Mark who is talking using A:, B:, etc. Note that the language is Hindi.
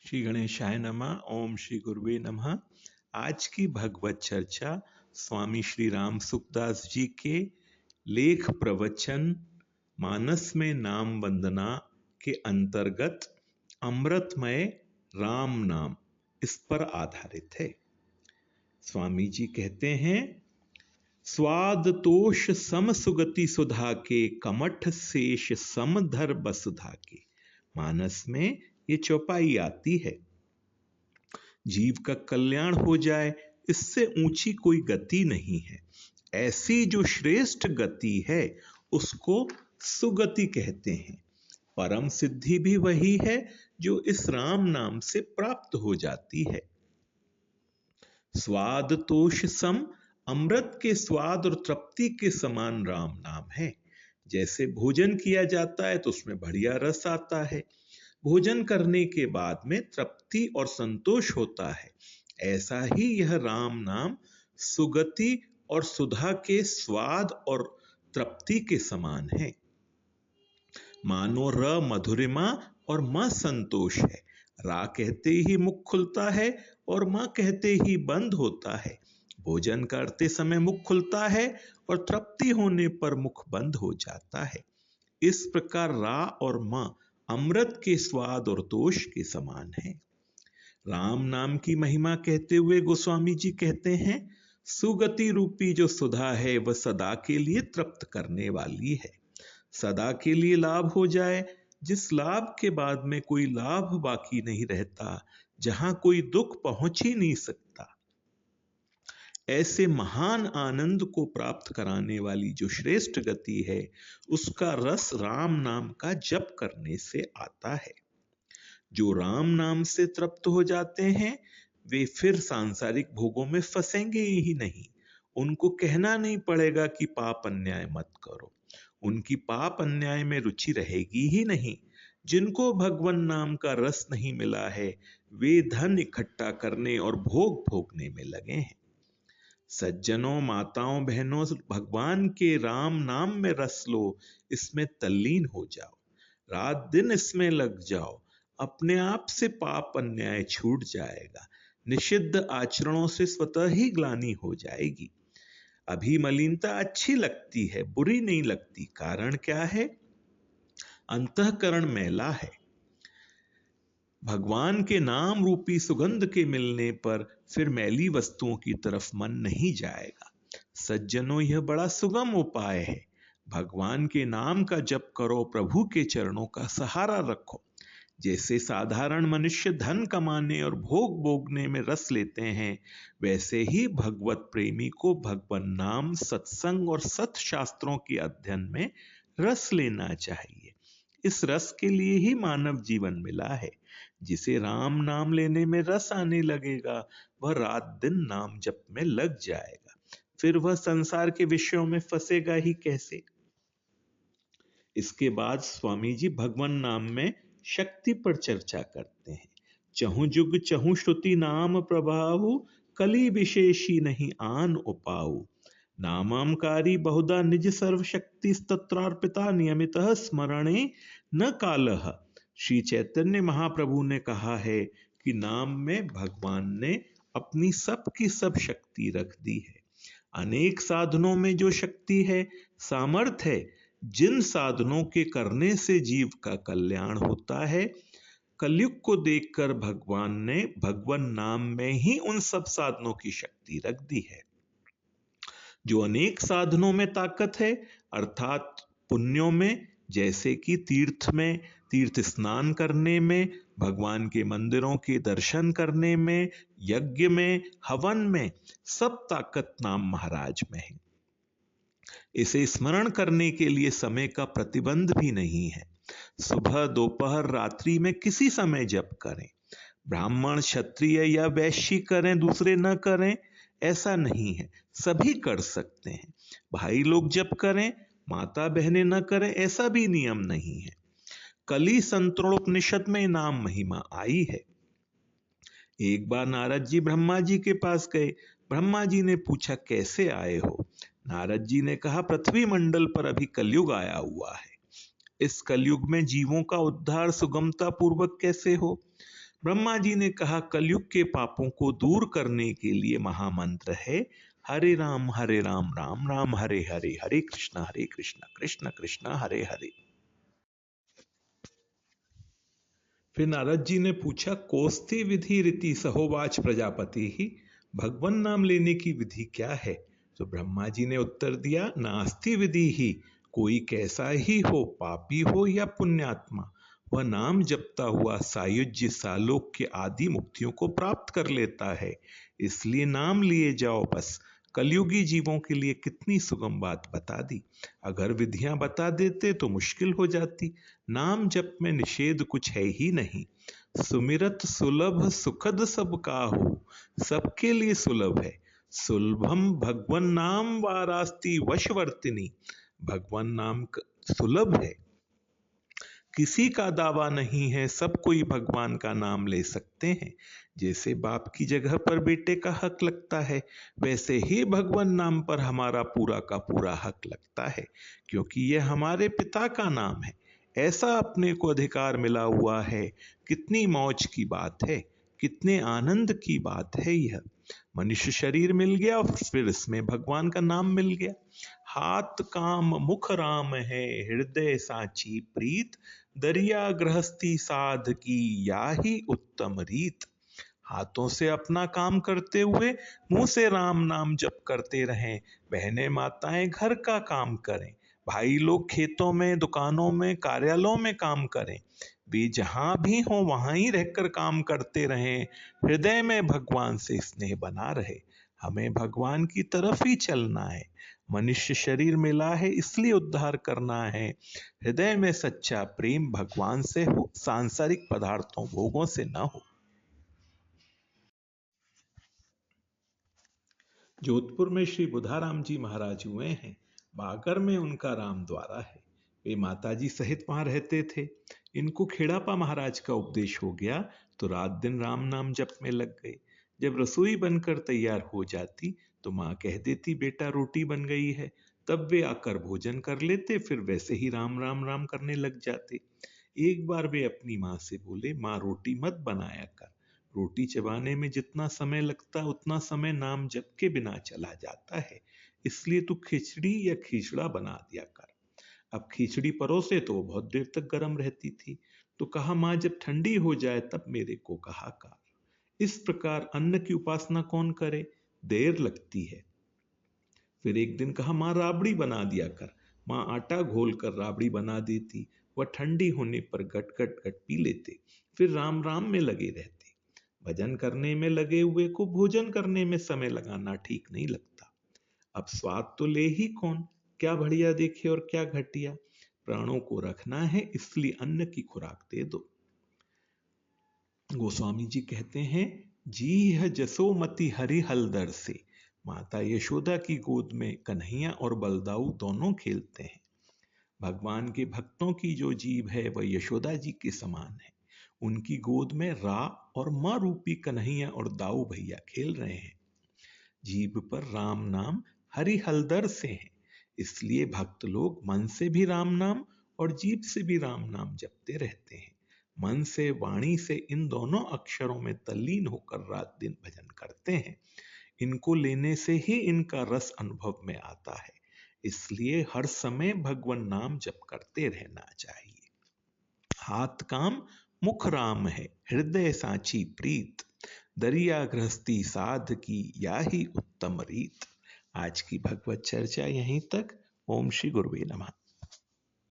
A: श्री गणेशाय नमः। ओम श्री गुरुवे नमः। आज की भगवत चर्चा स्वामी श्री राम सुखदास जी के लेख प्रवचन मानस में नाम वंदना के अंतर्गत अमृतमय राम नाम, इस पर आधारित है। स्वामी जी कहते हैं, स्वाद तोष सम सुगति सुधा के, कमठ शेष समधर बसुधा के। मानस में ये चौपाई आती है। जीव का कल्याण हो जाए, इससे ऊंची कोई गति नहीं है। ऐसी जो श्रेष्ठ गति है उसको सुगति कहते हैं। परम सिद्धि भी वही है जो इस राम नाम से प्राप्त हो जाती है। स्वाद तोष सम, अमृत के स्वाद और तृप्ति के समान राम नाम है। जैसे भोजन किया जाता है तो उसमें बढ़िया रस आता है, भोजन करने के बाद में तृप्ति और संतोष होता है। ऐसा ही यह राम नाम सुगति और सुधा के स्वाद और तृप्ति के समान है। मानो र मधुरिमा और म संतोष है। रा कहते ही मुख खुलता है और म कहते ही बंद होता है। भोजन करते समय मुख खुलता है और तृप्ति होने पर मुख बंद हो जाता है। इस प्रकार रा और म अमृत के स्वाद और तोष के समान है। राम नाम की महिमा कहते हुए गोस्वामी जी कहते हैं, सुगति रूपी जो सुधा है वह सदा के लिए तृप्त करने वाली है। सदा के लिए लाभ हो जाए, जिस लाभ के बाद में कोई लाभ बाकी नहीं रहता, जहां कोई दुख पहुंच ही नहीं सकता, ऐसे महान आनंद को प्राप्त कराने वाली जो श्रेष्ठ गति है, उसका रस राम नाम का जप करने से आता है। जो राम नाम से तृप्त हो जाते हैं वे फिर सांसारिक भोगों में फंसेंगे ही नहीं। उनको कहना नहीं पड़ेगा कि पाप अन्याय मत करो, उनकी पाप अन्याय में रुचि रहेगी ही नहीं। जिनको भगवान नाम का रस नहीं मिला है वे धन इकट्ठा करने और भोग भोगने में लगे हैं। सज्जनों, माताओं, बहनों, भगवान के राम नाम में रस लो, इसमें तल्लीन हो जाओ, रात दिन इसमें लग जाओ, अपने आप से पाप अन्याय छूट जाएगा। निषिद्ध आचरणों से स्वतः ही ग्लानि हो जाएगी। अभी मलिनता अच्छी लगती है, बुरी नहीं लगती। कारण क्या है? अंतःकरण मैला है। भगवान के नाम रूपी सुगंध के मिलने पर फिर मैली वस्तुओं की तरफ मन नहीं जाएगा। सज्जनों, यह बड़ा सुगम उपाय है। भगवान के नाम का जप करो, प्रभु के चरणों का सहारा रखो। जैसे साधारण मनुष्य धन कमाने और भोग भोगने में रस लेते हैं, वैसे ही भगवत प्रेमी को भगवान नाम, सत्संग और सत शास्त्रों के अध्ययन में रस लेना चाहिए। इस रस के लिए ही मानव जीवन मिला है। जिसे राम नाम लेने में रस आने लगेगा, वह रात दिन नाम जप में लग जाएगा। फिर वह संसार के विषयों में फंसेगा ही कैसे? इसके बाद स्वामी जी भगवान नाम में शक्ति पर चर्चा करते हैं। चहु जुग चहु श्रुति नाम प्रभावु, कली विशेषी नहीं आन उपाऊ। नामामकारी बहुधा निज सर्व शक्ति तत्रार्पिता, नियमितः स्मरणे न कालः। श्री चैतन्य महाप्रभु ने कहा है कि नाम में भगवान ने अपनी सब की सब शक्ति रख दी है। अनेक साधनों में जो शक्ति है, सामर्थ्य है, जिन साधनों के करने से जीव का कल्याण होता है, कलयुग को देखकर भगवान ने भगवान नाम में ही उन सब साधनों की शक्ति रख दी है। जो अनेक साधनों में ताकत है, अर्थात पुण्यों में, जैसे कि तीर्थ में, तीर्थ स्नान करने में, भगवान के मंदिरों के दर्शन करने में, यज्ञ में, हवन में, सब ताकत नाम महाराज में है। इसे स्मरण करने के लिए समय का प्रतिबंध भी नहीं है। सुबह, दोपहर, रात्रि में किसी समय जप करें। ब्राह्मण, क्षत्रिय या वैश्य करें, दूसरे न करें, ऐसा नहीं है। सभी कर सकते हैं। भाई लोग जप करें, माता बहनें न करें, ऐसा भी नियम नहीं है। कली संतरोपनिषद में नाम महिमा आई है। एक बार नारद जी ब्रह्मा जी के पास गए। ब्रह्मा जी ने पूछा, कैसे आए हो? नारद जी ने कहा, पृथ्वी मंडल पर अभी कलयुग आया हुआ है। इस कलयुग में जीवों का उद्धार सुगमता पूर्वक कैसे हो? ब्रह्मा जी ने कहा कलयुग के पापों को दूर करने के लिए महामंत्र है हरे राम राम राम हरे हरे, हरे कृष्णा कृष्ण कृष्ण हरे हरे। फिर नारद जी ने पूछा कोस्ति विधि रीति सहोवाच प्रजापति ही, भगवान नाम लेने की विधि क्या है? तो ब्रह्मा जी ने उत्तर दिया नास्ति विधि ही, कोई कैसा ही हो, पापी हो या पुण्यात्मा, वह नाम जपता हुआ सायुज्य सालोक के आदि मुक्तियों को प्राप्त कर लेता है। इसलिए नाम लिए जाओ बस। कलयुगी जीवों के लिए कितनी सुगम बात बता दी। अगर विधियां बता देते तो मुश्किल हो जाती। नाम जप में निषेध कुछ है ही नहीं। सुमिरत सुलभ सुखद सब काहू, सबके लिए सुलभ है। सुलभम भगवन नाम वारास्ति वशवर्तिनी, भगवान नाम सुलभ है, किसी का दावा नहीं है, सब कोई भगवान का नाम ले सकते हैं। जैसे बाप की जगह पर बेटे का हक लगता है, वैसे ही भगवान नाम पर हमारा पूरा का पूरा हक लगता है, क्योंकि यह हमारे पिता का नाम है। ऐसा अपने को अधिकार मिला हुआ है। कितनी मौज की बात है, कितने आनंद की बात है। यह मनुष्य शरीर मिल गया और फिर इसमें भगवान का नाम मिल गया। हाथ काम मुख राम है, हृदय साची प्रीत, दरिया गृहस्थी साध की या ही उत्तम रीत। हाथों से अपना काम करते हुए मुंह से राम नाम जप करते रहें। बहनें माताएं घर का काम करें। भाई लोग खेतों में, दुकानों में, कार्यालयों में काम करें। वे जहां भी हों वहां ही रहकर काम करते रहें। हृदय में भगवान से स्नेह बना रहे। हमें भगवान की तरफ ही चलना है। मनुष्य शरीर मिला है इसलिए उद्धार करना है। हृदय में सच्चा प्रेम भगवान से हो, सांसारिक पदार्थों भोगों से न हो। जोधपुर में श्री बुधाराम जी महाराज हुए हैं। बागर में उनका राम द्वारा है। वे माताजी सहित वहां रहते थे। इनको खेड़ापा महाराज का उपदेश हो गया तो रात दिन राम नाम जप में लग गए। जब रसोई बनकर तैयार हो जाती तो माँ कह देती बेटा रोटी बन गई है। तब वे आकर भोजन कर लेते, फिर वैसे ही राम राम राम करने लग जाते। एक बार वे अपनी माँ से बोले माँ रोटी मत बनाया कर, रोटी चबाने में जितना समय लगता उतना समय नाम जप के बिना चला जाता है, इसलिए तू खिचड़ी या खिचड़ा बना दिया कर। अब खिचड़ी परोसे तो वो बहुत देर तक गर्म रहती थी। तो कहा माँ जब ठंडी हो जाए तब मेरे को कहा कर। इस प्रकार अन्न की उपासना कौन करे, देर लगती है। फिर एक दिन कहा माँ राबड़ी बना दिया कर। माँ आटा घोल कर राबड़ी बना देती। वह ठंडी होने पर गट गट गट पी लेते। फिर राम राम में लगे रहते। भजन करने में लगे हुए को भोजन करने में समय लगाना ठीक नहीं लगता। अब स्वाद तो ले ही कौन, क्या बढ़िया देखे और क्या घटिया। प्राणों को रखना है इसलिए अन्न की खुराक दे दो। गोस्वामी जी कहते हैं जी है जसोमति हरि हलदर से, माता यशोदा की गोद में कन्हैया और बलदाऊ दोनों खेलते हैं। भगवान के भक्तों की जो जीव है वह यशोदा जी के समान है। उनकी गोद में रा और मां रूपी कन्हैया और दाऊ भैया खेल रहे हैं। जीभ पर राम नाम हरि हलदर से है, इसलिए भक्त लोग मन से भी राम नाम और जीभ से भी राम नाम जपते रहते हैं। मन से, वाणी से, इन दोनों अक्षरों में तल्लीन होकर रात दिन भजन करते हैं। इनको लेने से ही इनका रस अनुभव में आता है। इसलिए हर समय भगवान नाम जप करते रहना चाहिए। हाथ काम मुख राम है, हृदय साची प्रीत, दरिया गृहस्थी साध की या ही उत्तम रीत। आज की भगवत चर्चा यहीं तक। ओम श्री गुरुवे नमः।